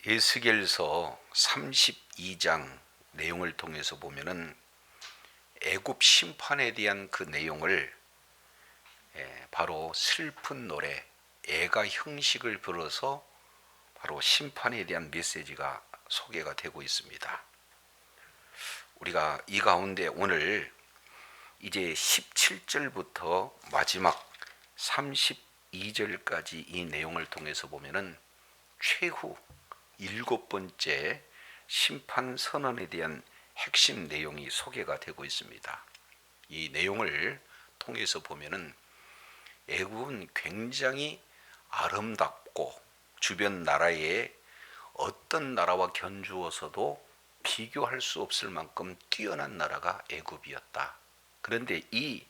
에스겔서 32장 내용을 통해서 보면은 애굽 심판에 대한 그 내용을 바로 슬픈 노래 애가 형식을 빌어서 바로 심판에 대한 메시지가 소개가 되고 있습니다. 우리가 이 가운데 오늘 이제 17절부터 마지막 32절까지 이 내용을 통해서 보면은 최후 7번째 심판 선언에 대한 핵심 내용이 소개가 되고 있습니다. 이 내용을 통해서 보면은 애굽은 굉장히 아름답고 주변 나라에 어떤 나라와 견주어서도 비교할 수 없을 만큼 뛰어난 나라가 애굽이었다. 그런데 이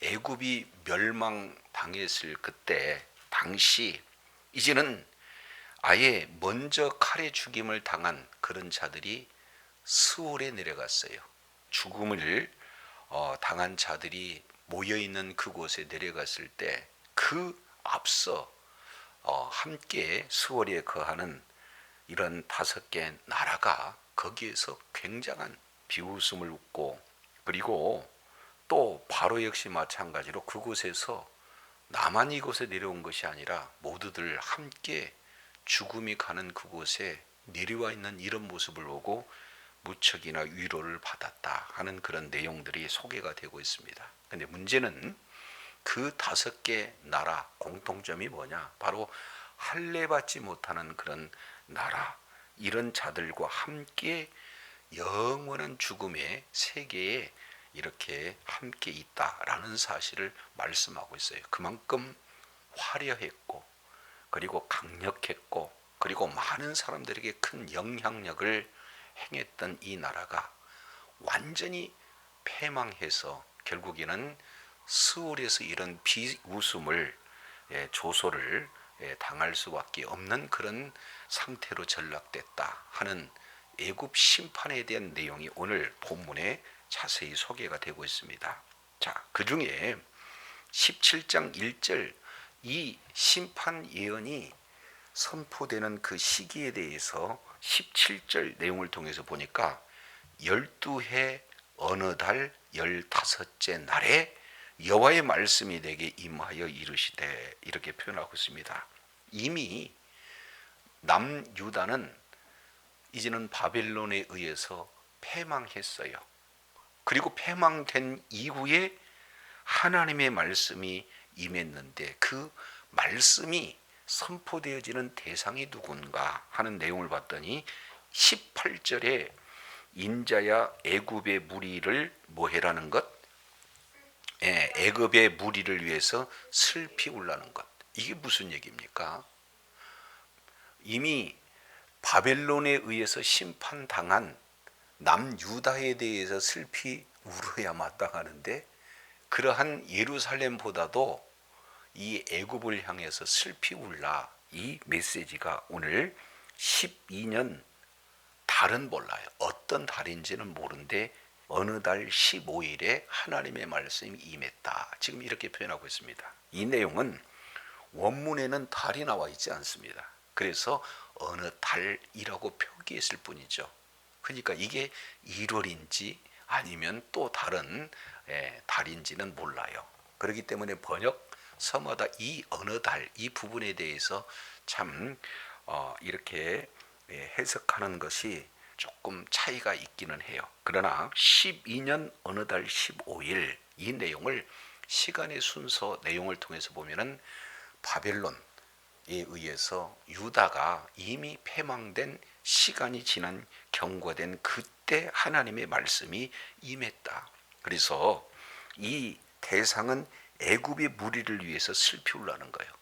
애굽이 멸망당했을 그때 당시 이제는 아예 먼저 칼에 죽임을 당한 그런 자들이 스올에 내려갔어요. 죽음을 당한 자들이 모여있는 그곳에 내려갔을 때 그 앞서 함께 스올에 거하는 이런 5개 나라가 거기에서 굉장한 비웃음을 웃고, 그리고 또 바로 역시 마찬가지로 그곳에서 나만 이곳에 내려온 것이 아니라 모두들 함께 죽음이 가는 그곳에 내려와 있는 이런 모습을 보고 무척이나 위로를 받았다 하는 그런 내용들이 소개가 되고 있습니다. 근데 문제는 그 5개 나라 공통점이 뭐냐? 바로 할례받지 못하는 그런 나라, 이런 자들과 함께 영원한 죽음의 세계에 이렇게 함께 있다라는 사실을 말씀하고 있어요. 그만큼 화려했고, 그리고 강력했고, 그리고 많은 사람들에게 큰 영향력을 행했던 이 나라가 완전히 패망해서 결국에는 스올에서 이런 비웃음을 조소를 당할 수밖에 없는 그런 상태로 전락됐다 하는 애굽 심판에 대한 내용이 오늘 본문에 자세히 소개가 되고 있습니다. 자, 그 중에 17장 1절 이 심판 예언이 선포되는 그 시기에 대해서 17절 내용을 통해서 보니까 12해 어느 달 15째 날에 여호와의 말씀이 내게 임하여 이르시되, 이렇게 표현하고 있습니다. 이미 남유다는 이제는 바벨론에 의해서 패망했어요. 그리고 패망된 이후에 하나님의 말씀이 임했는데 그 말씀이 선포되어지는 대상이 누군가 하는 내용을 봤더니 18절에 인자야 애굽의 무리를 뭐해라는 것? 애굽의 무리를 위해서 슬피 울라는 것. 이게 무슨 얘기입니까? 이미 바벨론에 의해서 심판당한 남유다에 대해서 슬피 울어야 마땅하는데 그러한 예루살렘보다도 이 애굽을 향해서 슬피 울라, 이 메시지가 오늘 12년 달은 몰라요. 어떤 달인지는 모르는데 어느 달 15일에 하나님의 말씀이 임했다. 지금 이렇게 표현하고 있습니다. 이 내용은 원문에는 달이 나와 있지 않습니다. 그래서 어느 달이라고 표기했을 뿐이죠. 그러니까 이게 1월인지 아니면 또 다른 달인지는 몰라요. 그렇기 때문에 번역 서마다 이 어느 달, 이 부분에 대해서 참 이렇게 해석하는 것이 조금 차이가 있기는 해요. 그러나 12년 어느 달 15일 이 내용을 시간의 순서 내용을 통해서 보면은 바벨론에 의해서 유다가 이미 패망된 시간이 지난 경과된 그때 하나님의 말씀이 임했다. 그래서 이 대상은 애굽의 무리를 위해서 슬피 울라는 거예요.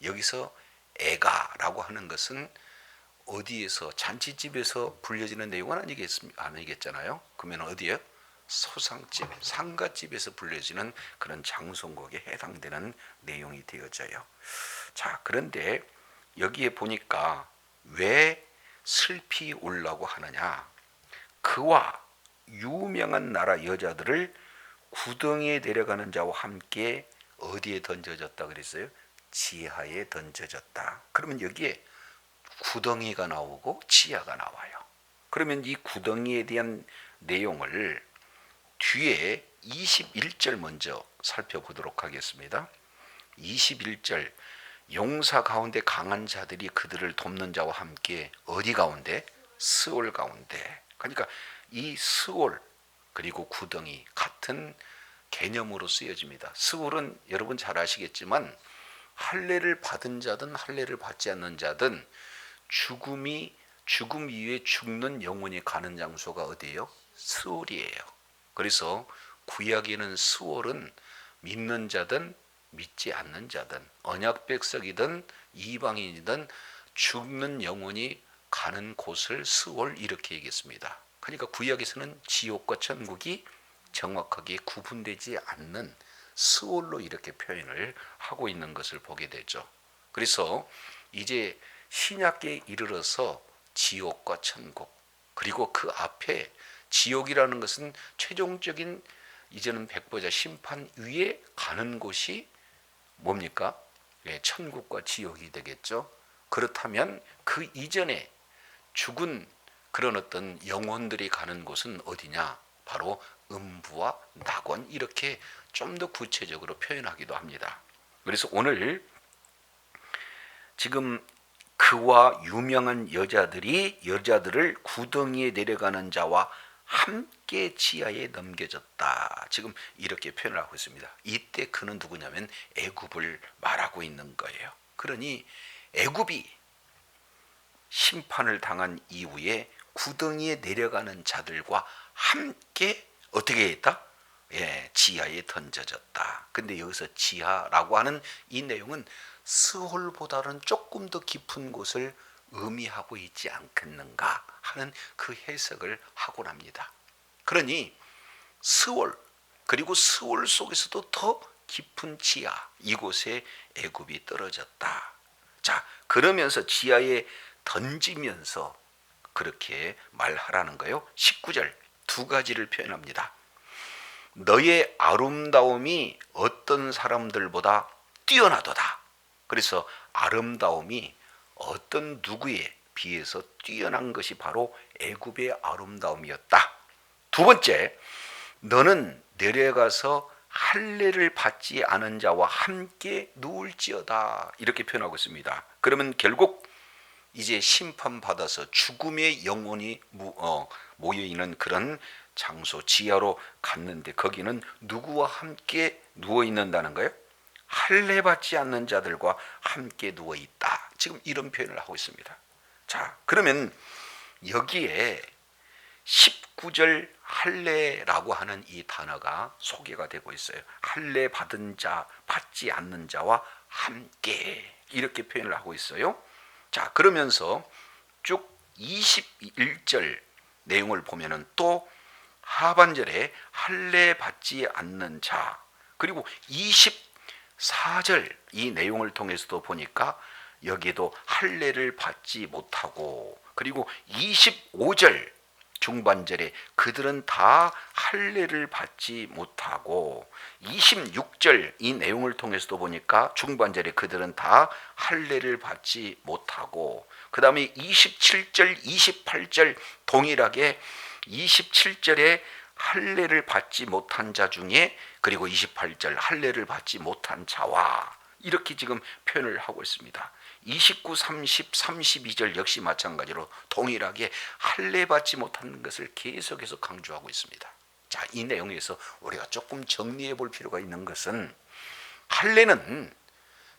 여기서 애가라고 하는 것은 어디에서 잔치집에서 불려지는 내용은 아니겠잖아요. 그러면 어디에요? 소상집, 상가집에서 불려지는 그런 장송곡에 해당되는 내용이 되어져요. 자, 그런데 여기에 보니까 왜 슬피 울라고 하느냐? 그와 유명한 나라 여자들을 구덩이에 내려가는 자와 함께 어디에 던져졌다 그랬어요? 지하에 던져졌다. 그러면 여기에 구덩이가 나오고 지하가 나와요. 그러면 이 구덩이에 대한 내용을 뒤에 21절 먼저 살펴보도록 하겠습니다. 21절, 용사 가운데 강한 자들이 그들을 돕는 자와 함께 어디 가운데? 스올 가운데. 그러니까 이 스올 그리고 구덩이 같은 개념으로 쓰여집니다. 스올은 여러분 잘 아시겠지만 할례를 받은 자든 할례를 받지 않는 자든 죽음 이후에 죽는 영혼이 가는 장소가 어디예요? 스올이에요. 그래서 구약에는 스올은 믿는 자든 믿지 않는 자든 언약 백성이든 이방인이든 죽는 영혼이 가는 곳을 스올 이렇게 얘기했습니다. 그러니까 구약에서는 지옥과 천국이 정확하게 구분되지 않는 스올로 이렇게 표현을 하고 있는 것을 보게 되죠. 그래서 이제 신약에 이르러서 지옥과 천국, 그리고 그 앞에 지옥이라는 것은 최종적인 이제는 백보자 심판 위에 가는 곳이 뭡니까? 천국과 지옥이 되겠죠. 그렇다면 그 이전에 죽은 그런 어떤 영혼들이 가는 곳은 어디냐? 바로 음부와 낙원, 이렇게 좀 더 구체적으로 표현하기도 합니다. 그래서 오늘 지금 그와 유명한 여자들을 구덩이에 내려가는 자와 함께 지하에 넘겨졌다. 지금 이렇게 표현을 하고 있습니다. 이때 그는 누구냐면 애굽을 말하고 있는 거예요. 그러니 애굽이 심판을 당한 이후에 구덩이에 내려가는 자들과 함께 어떻게 했다? 지하에 던져졌다. 근데 여기서 지하라고 하는 이 내용은 스홀보다는 조금 더 깊은 곳을 의미하고 있지 않겠는가 하는 그 해석을 하곤 합니다. 그러니 스홀, 그리고 스홀 속에서도 더 깊은 지하, 이곳에 애굽이 떨어졌다. 자, 그러면서 지하에 던지면서 그렇게 말하라는 거예요. 19절 두 가지를 표현합니다. 너의 아름다움이 어떤 사람들보다 뛰어나도다. 그래서 아름다움이 어떤 누구에 비해서 뛰어난 것이 바로 애굽의 아름다움이었다. 두 번째, 너는 내려가서 할례를 받지 않은 자와 함께 누울지어다. 이렇게 표현하고 있습니다. 그러면 결국 이제 심판받아서 죽음의 영혼이 모여있는 그런 장소 지하로 갔는데 거기는 누구와 함께 누워있는다는 거예요? 할례 받지 않는 자들과 함께 누워있다. 지금 이런 표현을 하고 있습니다. 자, 그러면 여기에 19절 할례라고 하는 이 단어가 소개가 되고 있어요. 할례 받은 자, 받지 않는 자와 함께 이렇게 표현을 하고 있어요. 자, 그러면서 쭉 21절 내용을 보면은 또 하반절에 할례 받지 않는 자, 그리고 24절 이 내용을 통해서도 보니까 여기에도 할례를 받지 못하고, 그리고 25절 중반절에 그들은 다 할례를 받지 못하고, 26절 이 내용을 통해서도 보니까 중반절에 그들은 다 할례를 받지 못하고, 그 다음에 27절 28절 동일하게 27절에 할례를 받지 못한 자 중에, 그리고 28절 할례를 받지 못한 자와 이렇게 지금 표현을 하고 있습니다. 29, 30, 32절 역시 마찬가지로 동일하게 할례 받지 못하는 것을 계속해서 강조하고 있습니다. 자, 이 내용에서 우리가 조금 정리해 볼 필요가 있는 것은, 할례는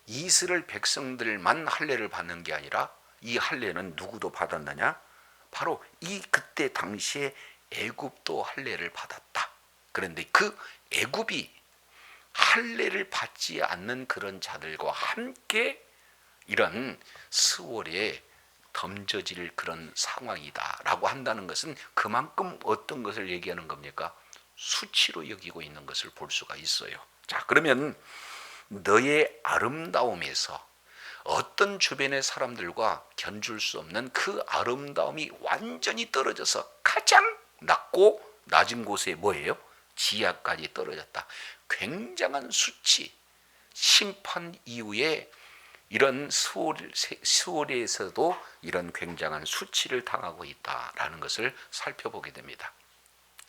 이스라엘 백성들만 할례를 받는 게 아니라 이 할례는 누구도 받았느냐? 바로 이 그때 당시에 애굽도 할례를 받았다. 그런데 그 애굽이 할례를 받지 않는 그런 자들과 함께 이런 스월에 던져질 그런 상황이다라고 한다는 것은 그만큼 어떤 것을 얘기하는 겁니까? 수치로 여기고 있는 것을 볼 수가 있어요. 자, 그러면 너의 아름다움에서 어떤 주변의 사람들과 견줄 수 없는 그 아름다움이 완전히 떨어져서 가장 낮고 낮은 곳에 뭐예요? 지하까지 떨어졌다. 굉장한 수치, 심판 이후에 이런 수월에서도 이런 굉장한 수치를 당하고 있다라는 것을 살펴보게 됩니다.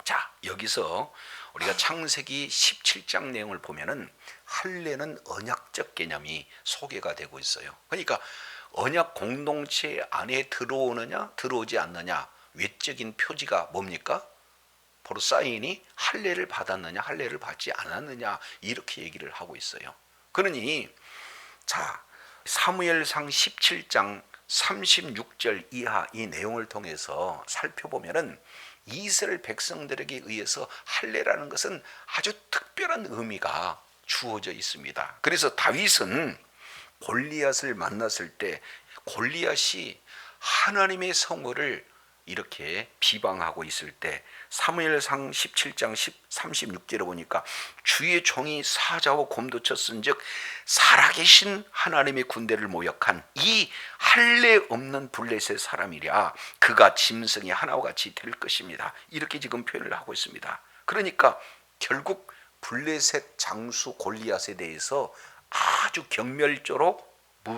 자, 여기서 우리가 창세기 17장 내용을 보면은 할례는 언약적 개념이 소개가 되고 있어요. 그러니까 언약 공동체 안에 들어오느냐 들어오지 않느냐 외적인 표지가 뭡니까? 바로 사인이 할례를 받았느냐 할례를 받지 않았느냐 이렇게 얘기를 하고 있어요. 그러니 자, 사무엘상 17장 36절 이하 이 내용을 통해서 살펴보면은 이스라엘 백성들에게 의해서 할례라는 것은 아주 특별한 의미가 주어져 있습니다. 그래서 다윗은 골리앗을 만났을 때 골리앗이 하나님의 성호를 이렇게 비방하고 있을 때 사무엘상 17장 36절에 보니까 주의 종이 사자와 곰도 쳤은즉 살아계신 하나님의 군대를 모욕한 이 할례 없는 블레셋 사람이랴 그가 짐승이 하나와 같이 될 것입니다. 이렇게 지금 표현을 하고 있습니다. 그러니까 결국 블레셋 장수 골리앗에 대해서 아주 경멸조로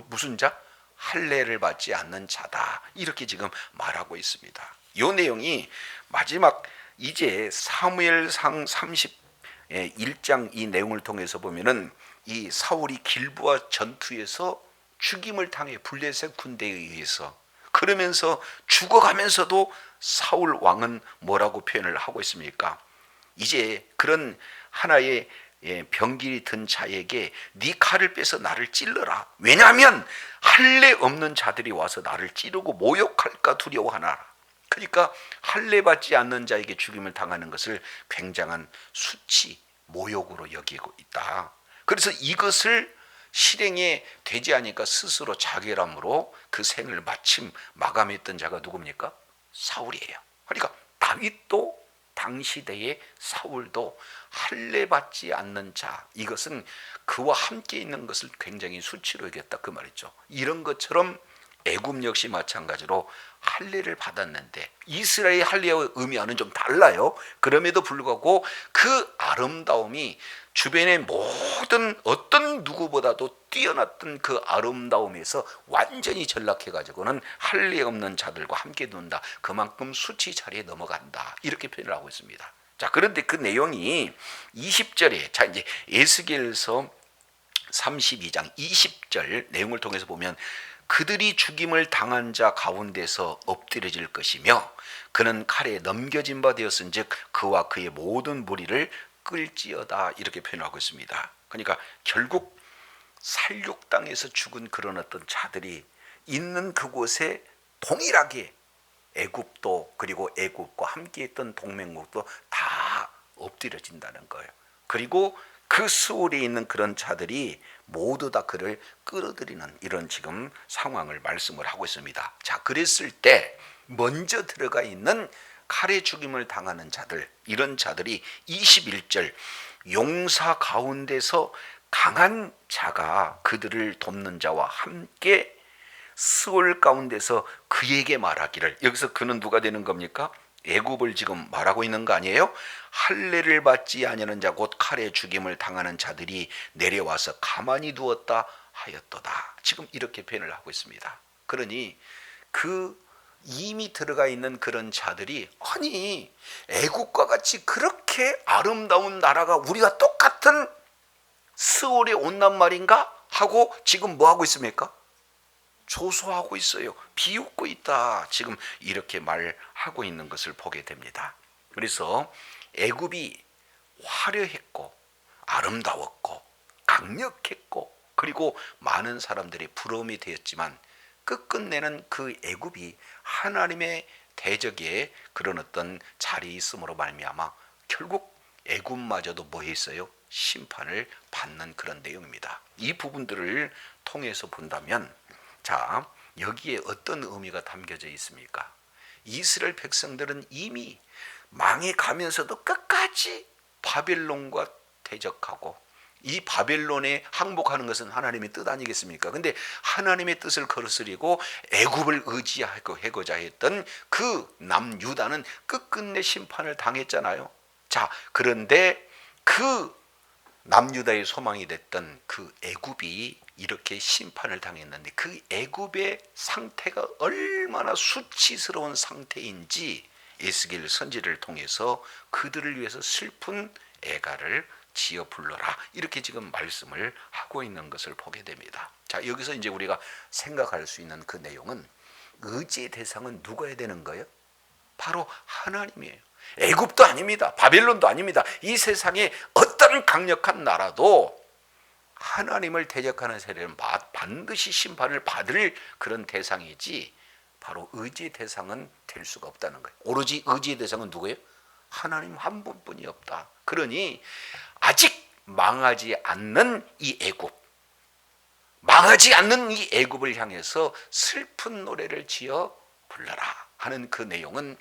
무슨 자? 할례를 받지 않는 자다 이렇게 지금 말하고 있습니다. 이 내용이 마지막 이제 사무엘상 31장 이 내용을 통해서 보면은 이 사울이 길보아 전투에서 죽임을 당해 블레셋 군대에 의해서 그러면서 죽어가면서도 사울 왕은 뭐라고 표현을 하고 있습니까? 이제 그런 하나의 병길이 든 자에게 네 칼을 빼서 나를 찔러라. 왜냐하면 할례 없는 자들이 와서 나를 찌르고 모욕할까 두려워하나. 그러니까 할례 받지 않는 자에게 죽임을 당하는 것을 굉장한 수치, 모욕으로 여기고 있다. 그래서 이것을 실행에 되지 않으니까 스스로 자결함으로 그 생을 마침 마감했던 자가 누굽니까? 사울이에요. 그러니까 다윗도 당시대의 사울도 할례 받지 않는 자 이것은 그와 함께 있는 것을 굉장히 수치로 여겼다 그 말이죠. 이런 것처럼 애굽 역시 마찬가지로 할례를 받았는데 이스라엘 할례와 의미와는 좀 달라요. 그럼에도 불구하고 그 아름다움이 주변의 모든 어떤 누구보다도 뛰어났던 그 아름다움에서 완전히 전락해가지고는 할례 없는 자들과 함께 논다. 그만큼 수치 자리에 넘어간다. 이렇게 표현을 하고 있습니다. 자, 그런데 그 내용이 20절에 자 이제 에스겔서 32장 20절 내용을 통해서 보면 그들이 죽임을 당한 자 가운데서 엎드려질 것이며 그는 칼에 넘겨진 바 되었은즉 그와 그의 모든 무리를 끌지어다 이렇게 표현하고 있습니다. 그러니까 결국 살육 땅에서 죽은 그런 어떤 자들이 있는 그곳에 동일하게 애굽도 그리고 애굽과 함께했던 동맹국도 다 엎드려진다는 거예요. 그리고 그 수월에 있는 그런 자들이 모두 다 그를 끌어들이는 이런 지금 상황을 말씀을 하고 있습니다. 자, 그랬을 때 먼저 들어가 있는 칼에 죽임을 당하는 자들 이런 자들이 21절 용사 가운데서 강한 자가 그들을 돕는 자와 함께 스올 가운데서 그에게 말하기를 여기서 그는 누가 되는 겁니까? 애굽을 지금 말하고 있는 거 아니에요? 할례를 받지 아니하는 자 곧 칼에 죽임을 당하는 자들이 내려와서 가만히 두었다 하였도다. 지금 이렇게 표현을 하고 있습니다. 그러니 그 이미 들어가 있는 그런 자들이 아니 애국과 같이 그렇게 아름다운 나라가 우리가 똑같은 스올에 온단 말인가? 하고 지금 뭐 하고 있습니까? 조소하고 있어요. 비웃고 있다. 지금 이렇게 말하고 있는 것을 보게 됩니다. 그래서 애굽이 화려했고 아름다웠고 강력했고 그리고 많은 사람들이 부러움이 되었지만 끝끝내는 그 애굽이 하나님의 대적의 그런 어떤 자리에 있음으로 말미암아 결국 애굽마저도 뭐 했어요? 심판을 받는 그런 내용입니다. 이 부분들을 통해서 본다면 자, 여기에 어떤 의미가 담겨져 있습니까? 이스라엘 백성들은 이미 망해 가면서도 끝까지 바벨론과 대적하고 이 바벨론에 항복하는 것은 하나님의 뜻 아니겠습니까? 근데 하나님의 뜻을 거스르고 애굽을 의지하고 해고자 했던 그 남유다는 끝끝내 심판을 당했잖아요. 자, 그런데 그 남유다의 소망이 됐던 그 애굽이 이렇게 심판을 당했는데 그 애굽의 상태가 얼마나 수치스러운 상태인지 에스겔 선지를 통해서 그들을 위해서 슬픈 애가를 지어 불러라 이렇게 지금 말씀을 하고 있는 것을 보게 됩니다. 자, 여기서 이제 우리가 생각할 수 있는 그 내용은 의지의 대상은 누가야 되는 거예요? 바로 하나님이에요. 애굽도 아닙니다. 바벨론도 아닙니다. 이 세상에 어떤 강력한 나라도 하나님을 대적하는 세력은 반드시 심판을 받을 그런 대상이지 바로 의지의 대상은 될 수가 없다는 거예요. 오로지 의지의 대상은 누구예요? 하나님 한 분뿐이 없다. 그러니 아직 망하지 않는 이 애굽, 망하지 않는 이 애굽을 향해서 슬픈 노래를 지어 불러라 하는 그 내용은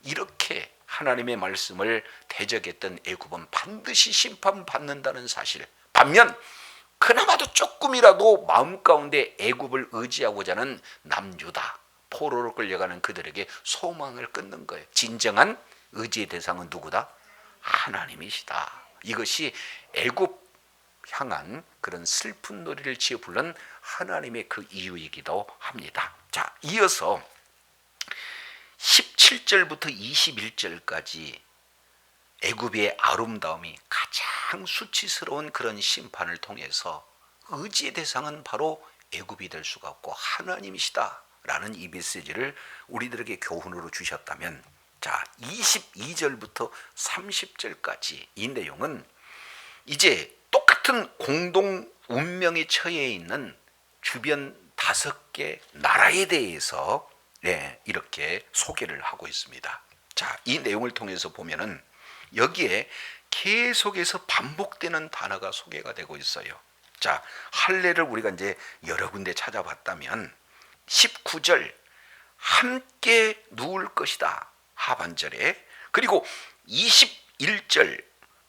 이렇게 하나님의 말씀을 대적했던 애굽은 반드시 심판받는다는 사실. 반면 그나마도 조금이라도 마음 가운데 애굽을 의지하고자 하는 남유다, 포로로 끌려가는 그들에게 소망을 끊는 거예요. 진정한 의지의 대상은 누구다? 하나님이시다. 이것이 애굽 향한 그런 슬픈 노래를 지어 부른 하나님의 그 이유이기도 합니다. 자, 이어서 17절부터 21절까지 애굽의 아름다움이 가장 수치스러운 그런 심판을 통해서 의지의 대상은 바로 애굽이 될 수가 없고 하나님이시다 라는 이 메시지를 우리들에게 교훈으로 주셨다면, 자 22절부터 30절까지 이 내용은 이제 똑같은 공동 운명에 처해 있는 주변 5개 나라에 대해서 이렇게 소개를 하고 있습니다. 자, 이 내용을 통해서 보면은 여기에 계속해서 반복되는 단어가 소개가 되고 있어요. 자, 할례를 우리가 이제 여러 군데 찾아봤다면 19절 함께 누울 것이다 하반절에, 그리고 21절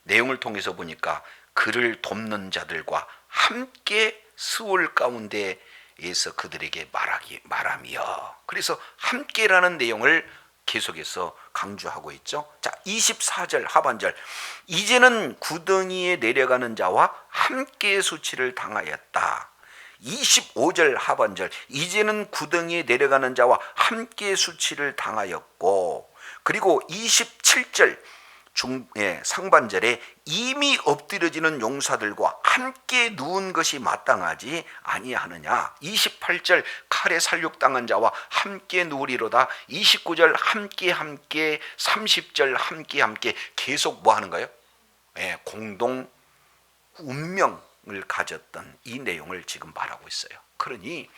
내용을 통해서 보니까 그를 돕는 자들과 함께 스올 가운데에서 그들에게 말하며, 그래서 함께라는 내용을 계속해서 강조하고 있죠. 자, 24절 하반절, 이제는 구덩이에 내려가는 자와 함께 수치를 당하였다. 25절 하반절, 이제는 구덩이에 내려가는 자와 함께 수치를 당하였고, 그리고 27절 상반절에 이미 엎드려지는 용사들과 함께 누운 것이 마땅하지 아니하느냐. 28절 칼에 살육당한 자와 함께 누우리로다. 29절 함께 30절 함께 계속 뭐 하는 거예요? 공동 운명을 가졌던 이 내용을 지금 말하고 있어요. 그러니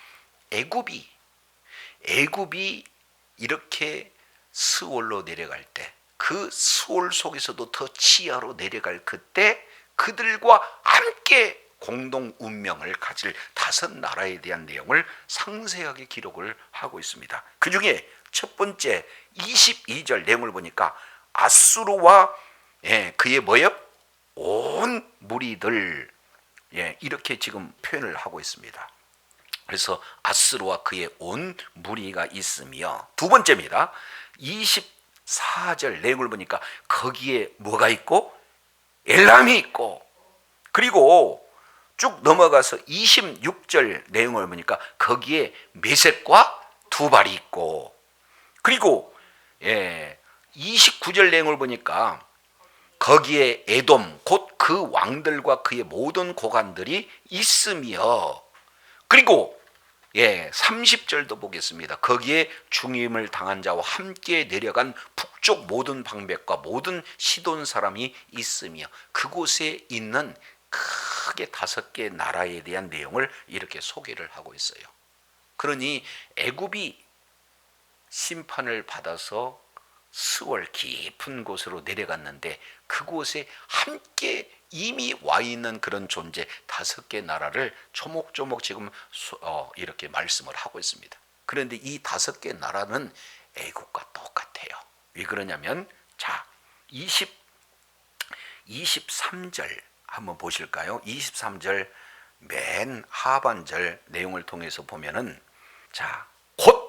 애굽이 이렇게 스올로 내려갈 때, 그 스올 속에서도 더 치하로 내려갈 그때 그들과 함께 공동 운명을 가질 5 나라에 대한 내용을 상세하게 기록을 하고 있습니다. 그 중에 첫 번째 22절 내용을 보니까 아수르와 그의 뭐예요? 온 무리들, 이렇게 지금 표현을 하고 있습니다. 그래서 아수르와 그의 온 무리가 있으며, 두 번째입니다. 24절 내용을 보니까 거기에 뭐가 있고? 엘람이 있고, 그리고 쭉 넘어가서 26절 내용을 보니까 거기에 메섹과 두발이 있고, 그리고 29절 내용을 보니까 거기에 에돔 곧 그 왕들과 그의 모든 고관들이 있으며, 그리고 30절도 보겠습니다. 거기에 중임을 당한 자와 함께 내려간 북쪽 모든 방백과 모든 시돈 사람이 있으며, 그곳에 있는 크게 5개 나라에 대한 내용을 이렇게 소개를 하고 있어요. 그러니 애굽이 심판을 받아서 스월 깊은 곳으로 내려갔는데 그곳에 함께 이미 와 있는 그런 존재 5개 나라를 조목조목 지금 이렇게 말씀을 하고 있습니다. 그런데 이 5개 나라는 애국과 똑같아요. 왜 그러냐면, 자 23절 한번 보실까요? 23절 맨 하반절 내용을 통해서 보면은, 자, 곧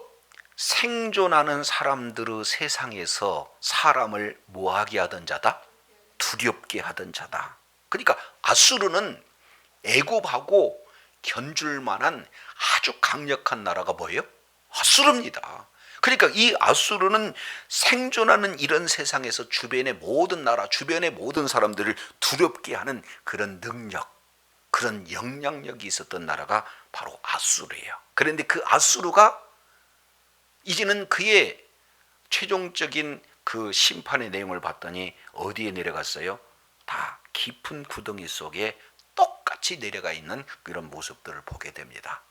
생존하는 사람들의 세상에서 사람을 뭐하게 하던 자다? 두렵게 하던 자다. 그러니까 아수르는 애굽하고 견줄 만한 아주 강력한 나라가 뭐예요? 아수르입니다. 그러니까 이 아수르는 생존하는 이런 세상에서 주변의 모든 나라, 주변의 모든 사람들을 두렵게 하는 그런 능력, 그런 영향력이 있었던 나라가 바로 아수르예요. 그런데 그 아수르가 이제는 그의 최종적인 그 심판의 내용을 봤더니 어디에 내려갔어요? 다 깊은 구덩이 속에 똑같이 내려가 있는 그런 모습들을 보게 됩니다.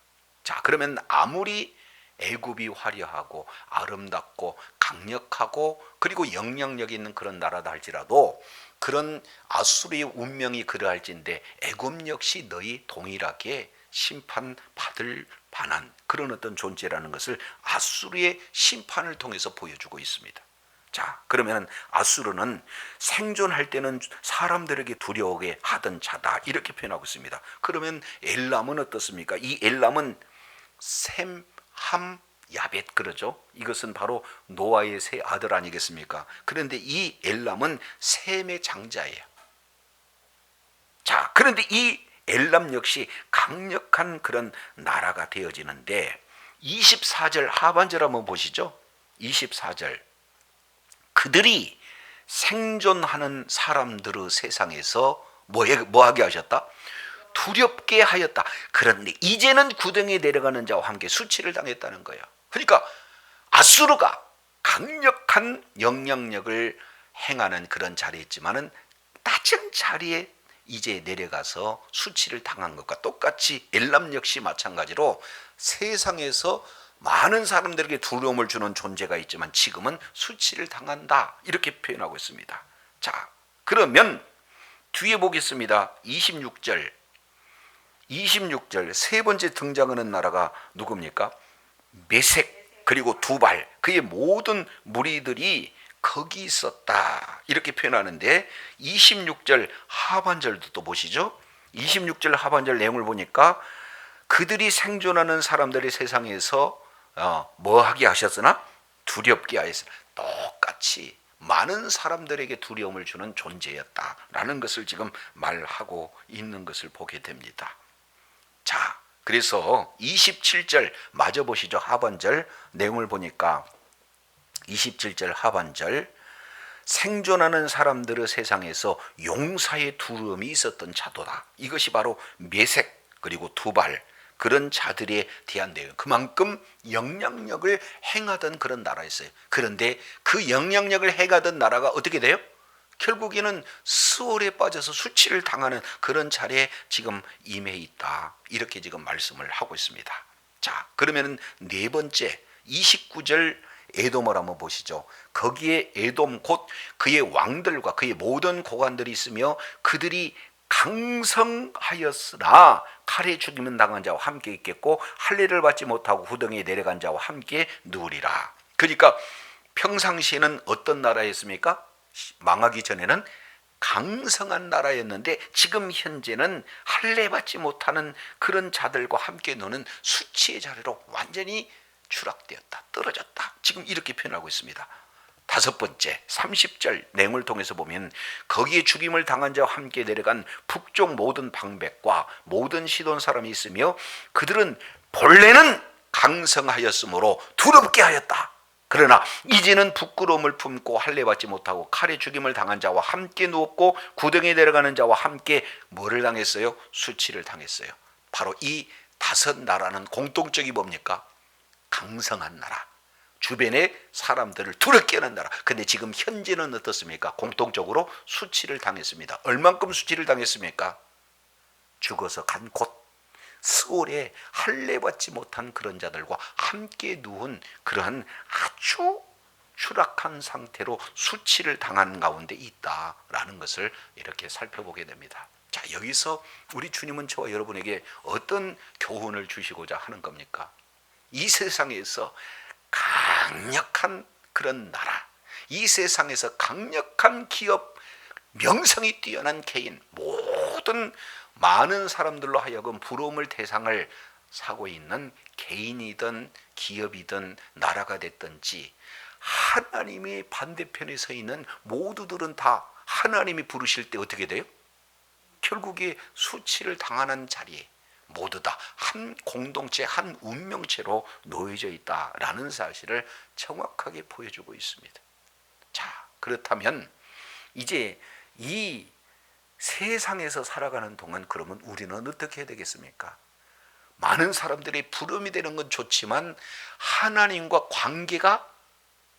자, 그러면 아무리 애굽이 화려하고 아름답고 강력하고 그리고 영향력 있는 그런 나라다 할지라도 그런 아수르의 운명이 그러할진데 애굽 역시 너희 동일하게 심판받을 반한 그런 어떤 존재라는 것을 아수르의 심판을 통해서 보여주고 있습니다. 자, 그러면 아수르는 생존할 때는 사람들에게 두려워하게 하던 자다 이렇게 표현하고 있습니다. 그러면 엘람은 어떻습니까? 이 엘람은 셈, 함, 야벳 그러죠. 이것은 바로 노아의 세 아들 아니겠습니까? 그런데 이 엘람은 셈의 장자예요. 자, 그런데 이 엘람 역시 강력한 그런 나라가 되어지는데 24절 하반절 한번 보시죠. 24절 그들이 생존하는 사람들의 세상에서 뭐하게 하셨다? 두렵게 하였다. 그런데 이제는 구덩이에 내려가는 자와 함께 수치를 당했다는 거예요. 그러니까 아수르가 강력한 영향력을 행하는 그런 자리에 있지만은 낮은 자리에 이제 내려가서 수치를 당한 것과 똑같이 엘람 역시 마찬가지로 세상에서 많은 사람들에게 두려움을 주는 존재가 있지만 지금은 수치를 당한다 이렇게 표현하고 있습니다. 자, 그러면 뒤에 보겠습니다. 26절 세 번째 등장하는 나라가 누굽니까? 메색 그리고 두발 그의 모든 무리들이 거기 있었다 이렇게 표현하는데 26절 하반절도 또 보시죠. 26절 하반절 내용을 보니까 그들이 생존하는 사람들의 세상에서 뭐하게 하셨으나 두렵게 하였으나 똑같이 많은 사람들에게 두려움을 주는 존재였다라는 것을 지금 말하고 있는 것을 보게 됩니다. 자, 그래서 27절 마저 보시죠. 하반절 내용을 보니까 27절 하반절 생존하는 사람들의 세상에서 용사의 두려움이 있었던 자도다. 이것이 바로 메색 그리고 두발 그런 자들에 대한 내용. 그만큼 영향력을 행하던 그런 나라였어요. 그런데 그 영향력을 행하던 나라가 어떻게 돼요? 결국에는 수월에 빠져서 수치를 당하는 그런 자리에 지금 임해 있다. 이렇게 지금 말씀을 하고 있습니다. 자, 그러면 네 번째 29절 에돔을 한번 보시죠. 거기에 에돔 곧 그의 왕들과 그의 모든 고관들이 있으며 그들이 강성하였으나 칼에 죽이면 당한 자와 함께 있겠고 할례를 받지 못하고 구덩이에 내려간 자와 함께 누우리라. 그러니까 평상시에는 어떤 나라였습니까? 망하기 전에는 강성한 나라였는데 지금 현재는 할례 받지 못하는 그런 자들과 함께 노는 수치의 자리로 완전히 추락되었다, 떨어졌다. 지금 이렇게 표현하고 있습니다. 다섯 번째 30절 내용을 통해서 보면 거기에 죽임을 당한 자와 함께 내려간 북쪽 모든 방백과 모든 시돈 사람이 있으며 그들은 본래는 강성하였으므로 두렵게 하였다. 그러나 이제는 부끄러움을 품고 할례 받지 못하고 칼에 죽임을 당한 자와 함께 누웠고 구덩이에 내려가는 자와 함께 뭐를 당했어요? 수치를 당했어요. 바로 이 다섯 나라는 공통적이 뭡니까? 강성한 나라, 주변의 사람들을 두렵게 하는 나라. 근데 지금 현재는 어떻습니까? 공통적으로 수치를 당했습니다. 얼만큼 수치를 당했습니까? 죽어서 간 곳 스올에 할례 받지 못한 그런 자들과 함께 누운 그러한 아주 추락한 상태로 수치를 당한 가운데 있다라는 것을 이렇게 살펴보게 됩니다. 자, 여기서 우리 주님은 저와 여러분에게 어떤 교훈을 주시고자 하는 겁니까? 이 세상에서 강력한 그런 나라, 이 세상에서 강력한 기업, 명성이 뛰어난 개인, 모든 많은 사람들로 하여금 부러움을 대상을 사고 있는 개인이든 기업이든 나라가 됐든지 하나님의 반대편에 서 있는 모두들은 다 하나님이 부르실 때 어떻게 돼요? 결국에 수치를 당하는 자리에 모두 다 한 공동체, 한 운명체로 놓여져 있다라는 사실을 정확하게 보여주고 있습니다. 자, 그렇다면 이제 이 세상에서 살아가는 동안 그러면 우리는 어떻게 해야 되겠습니까? 많은 사람들이 부름이 되는 건 좋지만 하나님과 관계가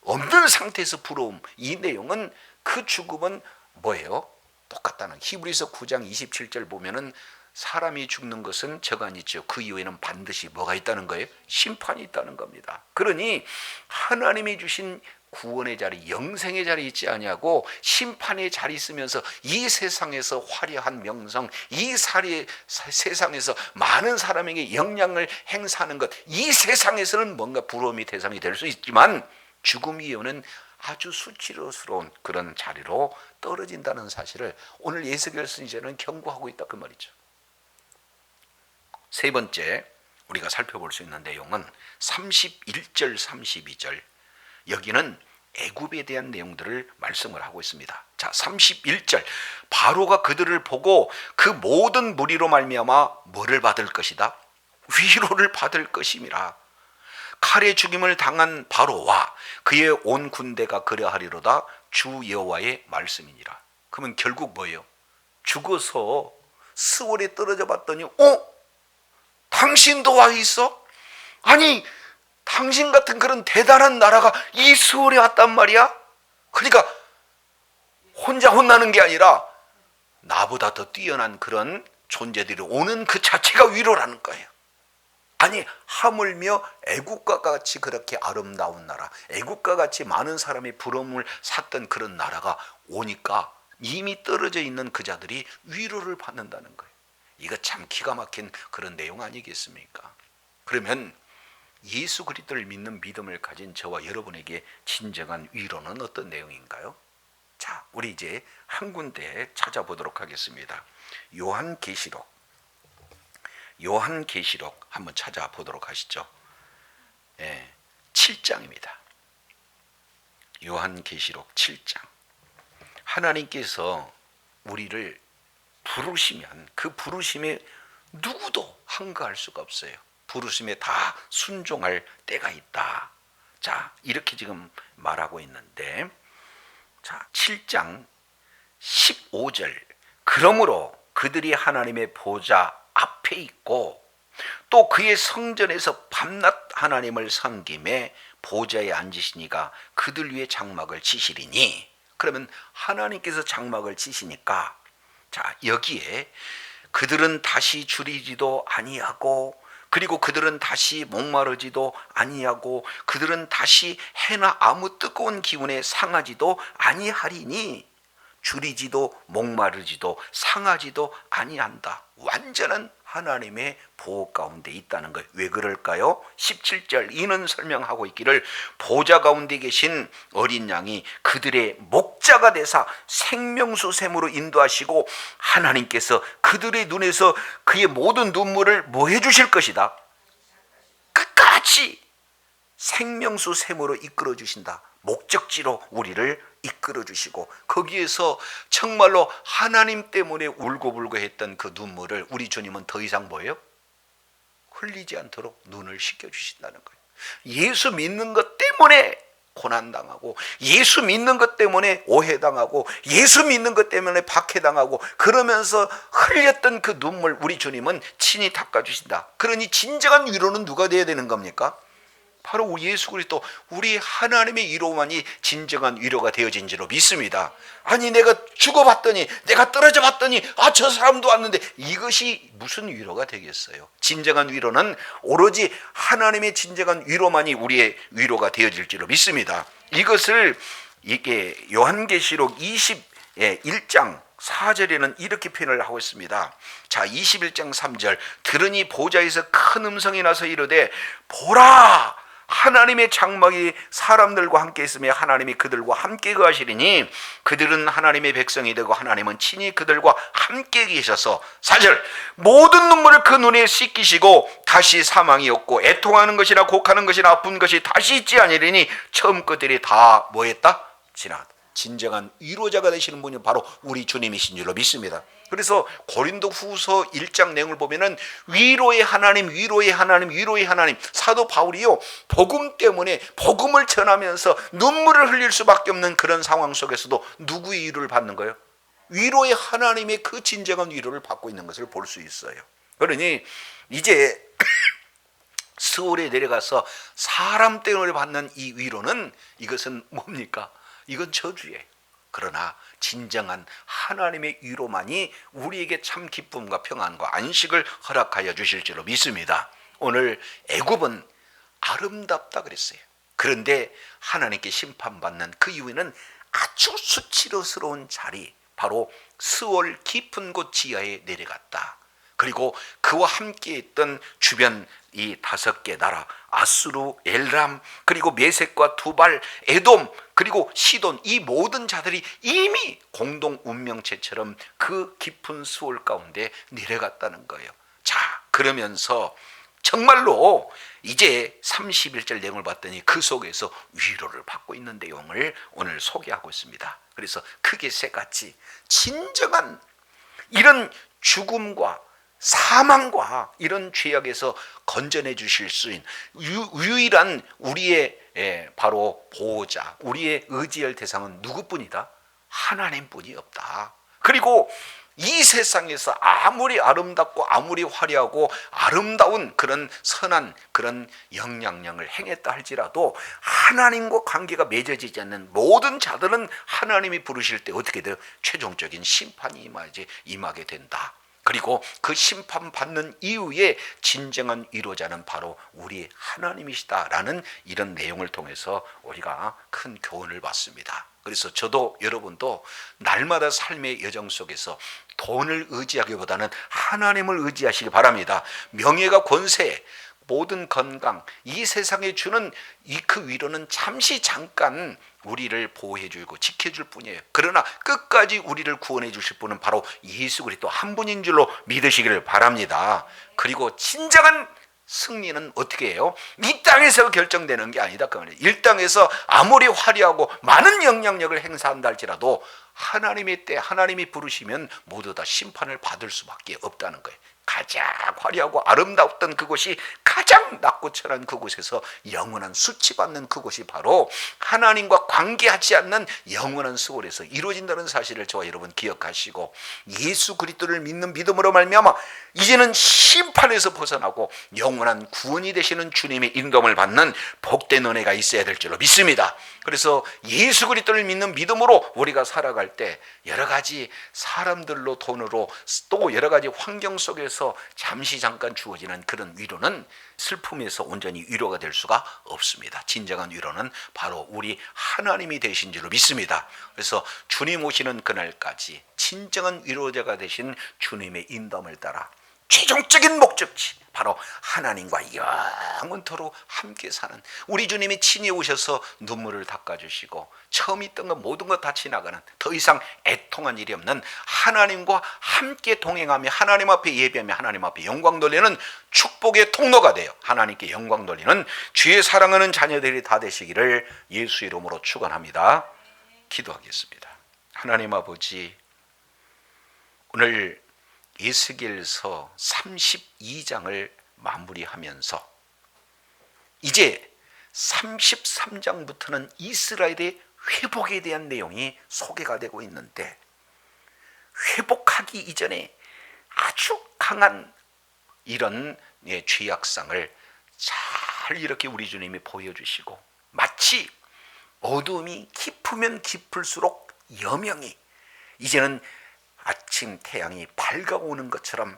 없는 상태에서 부러움, 이 내용은 그 죽음은 뭐예요? 똑같다는, 히브리서 9장 27절 보면은 사람이 죽는 것은 저간이죠. 그 이후에는 반드시 뭐가 있다는 거예요? 심판이 있다는 겁니다. 그러니 하나님이 주신 구원의 자리, 영생의 자리 있지 아니하고 심판의 자리 있으면서 이 세상에서 화려한 명성, 이 세상에서 많은 사람에게 영향을 행사하는 것, 이 세상에서는 뭔가 부러움이 대상이 될 수 있지만 죽음 이후는 아주 수치스러운 그런 자리로 떨어진다는 사실을 오늘 예수겔 선지자는 경고하고 있다, 그 말이죠. 세 번째 우리가 살펴볼 수 있는 내용은 31절 32절, 여기는 애굽에 대한 내용들을 말씀을 하고 있습니다. 자, 31절, 바로가 그들을 보고 그 모든 무리로 말미암아 뭐를 받을 것이다? 위로를 받을 것임이라. 칼에 죽임을 당한 바로와 그의 온 군대가 그러하리로다, 주 여호와의 말씀이니라. 그러면 결국 뭐예요? 죽어서 스월에 떨어져 봤더니 당신도 와 있어? 아니, 당신 같은 그런 대단한 나라가 이 스월에 왔단 말이야? 그러니까 혼자 혼나는 게 아니라 나보다 더 뛰어난 그런 존재들이 오는 그 자체가 위로라는 거예요. 아니, 하물며 애국과 같이 그렇게 아름다운 나라, 애국과 같이 많은 사람이 부러움을 샀던 그런 나라가 오니까 이미 떨어져 있는 그 자들이 위로를 받는다는 거예요. 이거 참 기가 막힌 그런 내용 아니겠습니까? 그러면 예수 그리스도를 믿는 믿음을 가진 저와 여러분에게 진정한 위로는 어떤 내용인가요? 자, 우리 이제 한 군데 찾아보도록 하겠습니다. 요한계시록 한번 찾아보도록 하시죠. 7장입니다. 요한계시록 7장. 하나님께서 우리를 부르시면 그 부르심에 누구도 한가할 수가 없어요. 부르심에 다 순종할 때가 있다. 자, 이렇게 지금 말하고 있는데, 자, 7장 15절. 그러므로 그들이 하나님의 보좌 앞에 있고 또 그의 성전에서 밤낮 하나님을 섬김에 보좌에 앉으시니가 그들 위에 장막을 치시리니. 그러면 하나님께서 장막을 치시니까, 자, 여기에 그들은 다시 줄이지도 아니하고, 그리고 그들은 다시 목마르지도 아니하고, 그들은 다시 해나 아무 뜨거운 기운에 상하지도 아니하리니, 줄이지도 목마르지도 상하지도 아니한다. 완전한 하나님의 보호 가운데 있다는 거예요. 왜 그럴까요? 17절, 이는 설명하고 있기를 보좌 가운데 계신 어린 양이 그들의 목자가 되사 생명수 샘으로 인도하시고 하나님께서 그들의 눈에서 그의 모든 눈물을 뭐 해주실 것이다? 끝까지 생명수 샘으로 이끌어 주신다. 목적지로 우리를 이끌어 주시고, 거기에서 정말로 하나님 때문에 울고불고 했던 그 눈물을 우리 주님은 더 이상 뭐예요? 흘리지 않도록 눈을 씻겨 주신다는 거예요. 예수 믿는 것 때문에 고난당하고, 예수 믿는 것 때문에 오해당하고, 예수 믿는 것 때문에 박해당하고, 그러면서 흘렸던 그 눈물 우리 주님은 친히 닦아주신다. 그러니 진정한 위로는 누가 되어야 되는 겁니까? 바로 예수 그리스도, 우리 하나님의 위로만이 진정한 위로가 되어진 줄로 믿습니다. 아니, 내가 죽어봤더니, 내가 떨어져 봤더니, 저 사람도 왔는데, 이것이 무슨 위로가 되겠어요? 진정한 위로는 오로지 하나님의 진정한 위로만이 우리의 위로가 되어질 줄로 믿습니다. 이것을 이게 요한계시록 21장 4절에는 이렇게 표현을 하고 있습니다. 자, 21장 3절. 들으니 보좌에서 큰 음성이 나서 이르되, 보라! 하나님의 장막이 사람들과 함께 있으며 하나님이 그들과 함께 거하시리니 그들은 하나님의 백성이 되고 하나님은 친히 그들과 함께 계셔서, 4절, 모든 눈물을 그 눈에 씻기시고 다시 사망이 없고 애통하는 것이나 곡하는 것이나 아픈 것이 다시 있지 아니리니 처음 것들이 다 뭐했다? 지나갔다. 진정한 위로자가 되시는 분이 바로 우리 주님이신 줄로 믿습니다. 그래서 고린도 후서 1장 내용을 보면은 위로의 하나님, 위로의 하나님, 위로의 하나님. 사도 바울이요, 복음 때문에 복음을 전하면서 눈물을 흘릴 수밖에 없는 그런 상황 속에서도 누구의 위로를 받는 거예요? 위로의 하나님의 그 진정한 위로를 받고 있는 것을 볼 수 있어요. 그러니 이제 스월에 내려가서 사람 때문에 받는 이 위로는, 이것은 뭡니까? 이건 저주예요. 그러나 진정한 하나님의 위로만이 우리에게 참 기쁨과 평안과 안식을 허락하여 주실 줄로 믿습니다. 오늘 애굽은 아름답다 그랬어요. 그런데 하나님께 심판받는 그 이유는 아주 수치스러운 자리, 바로 스월 깊은 곳 지하에 내려갔다. 그리고 그와 함께 있던 주변 이 5개 나라, 아수르, 엘람, 그리고 메섹과 두발, 에돔, 그리고 시돈, 이 모든 자들이 이미 공동 운명체처럼 그 깊은 수월 가운데 내려갔다는 거예요. 자, 그러면서 정말로 이제 31절 내용을 봤더니 그 속에서 위로를 받고 있는 내용을 오늘 소개하고 있습니다. 그래서 크게 세 가지, 진정한 이런 죽음과 사망과 이런 죄악에서 건져내 주실 수 있는 유일한 우리의 바로 보호자, 우리의 의지할 대상은 누구뿐이다? 하나님뿐이 없다. 그리고 이 세상에서 아무리 아름답고 아무리 화려하고 아름다운 그런 선한 그런 영향력을 행했다 할지라도 하나님과 관계가 맺어지지 않는 모든 자들은 하나님이 부르실 때 어떻게 돼요? 최종적인 심판이 임하게 된다. 그리고 그 심판받는 이후에 진정한 위로자는 바로 우리 하나님이시다라는 이런 내용을 통해서 우리가 큰 교훈을 받습니다. 그래서 저도 여러분도 날마다 삶의 여정 속에서 돈을 의지하기보다는 하나님을 의지하시기 바랍니다. 명예가 권세, 모든 건강, 이 세상에 주는 이 그 위로는 잠시 잠깐 우리를 보호해 주고 지켜줄 뿐이에요. 그러나 끝까지 우리를 구원해 주실 분은 바로 예수 그리스도 한 분인 줄로 믿으시기를 바랍니다. 그리고 진정한 승리는 어떻게 해요? 이 땅에서 결정되는 게 아니다 그 말이에요. 이 땅에서 아무리 화려하고 많은 영향력을 행사한다 할지라도 하나님의 때 하나님이 부르시면 모두 다 심판을 받을 수밖에 없다는 거예요. 가장 화려하고 아름다웠던 그곳이 가장 낮고 천한 그곳에서 영원한 수치받는 그곳이 바로 하나님과 관계하지 않는 영원한 수월에서 이루어진다는 사실을 저와 여러분 기억하시고, 예수 그리스도를 믿는 믿음으로 말미암아 이제는 심판에서 벗어나고 영원한 구원이 되시는 주님의 인도를 받는 복된 은혜가 있어야 될 줄로 믿습니다. 그래서 예수 그리스도를 믿는 믿음으로 우리가 살아갈 때 여러 가지 사람들로 돈으로 또 여러 가지 환경 속에서 잠시 잠깐 주어지는 그런 위로는 슬픔에서 온전히 위로가 될 수가 없습니다. 진정한 위로는 바로 우리 하나님이 되신 줄로 믿습니다. 그래서 주님 오시는 그날까지 진정한 위로자가 되신 주님의 인도를 따라 최종적인 목적지 바로 하나님과 영원토록 함께 사는 우리 주님이 친히 오셔서 눈물을 닦아주시고 처음 있던 것 모든 것 다 지나가는 더 이상 애통한 일이 없는 하나님과 함께 동행하며 하나님 앞에 예배하며 하나님 앞에 영광 돌리는 축복의 통로가 되어 하나님께 영광 돌리는 주의 사랑하는 자녀들이 다 되시기를 예수 이름으로 축원합니다. 기도하겠습니다. 하나님 아버지, 오늘 에스겔서 32장을 마무리하면서 이제 33장부터는 이스라엘의 회복에 대한 내용이 소개가 되고 있는데, 회복하기 이전에 아주 강한 이런 죄악상을 잘 이렇게 우리 주님이 보여주시고, 마치 어둠이 깊으면 깊을수록 여명이 이제는 아침 태양이 밝아오는 것처럼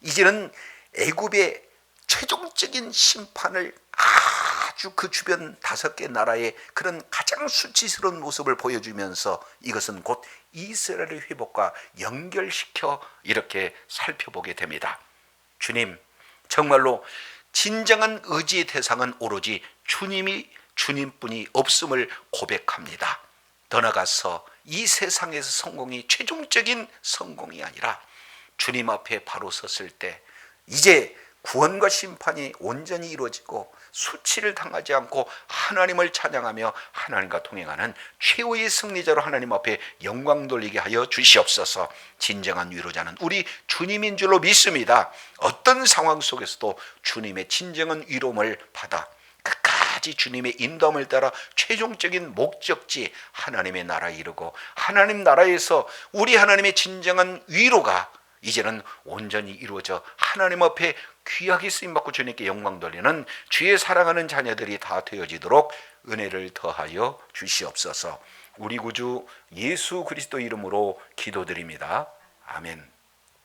이제는 애굽의 최종적인 심판을 아주 그 주변 5개 나라의 그런 가장 수치스러운 모습을 보여주면서 이것은 곧 이스라엘의 회복과 연결시켜 이렇게 살펴보게 됩니다. 주님, 정말로 진정한 의지의 대상은 오로지 주님뿐이 없음을 고백합니다. 더 나아가서 이 세상에서 성공이 최종적인 성공이 아니라 주님 앞에 바로 섰을 때 이제 구원과 심판이 온전히 이루어지고 수치를 당하지 않고 하나님을 찬양하며 하나님과 동행하는 최후의 승리자로 하나님 앞에 영광 돌리게 하여 주시옵소서. 진정한 위로자는 우리 주님인 줄로 믿습니다. 어떤 상황 속에서도 주님의 진정한 위로를 받아 끝까지 주님의 인도함을 따라 최종적인 목적지 하나님의 나라에 이르고 하나님 나라에서 우리 하나님의 진정한 위로가 이제는 온전히 이루어져 하나님 앞에 귀하게 쓰임받고 주님께 영광 돌리는 주의 사랑하는 자녀들이 다 되어지도록 은혜를 더하여 주시옵소서. 우리 구주 예수 그리스도 이름으로 기도드립니다. 아멘.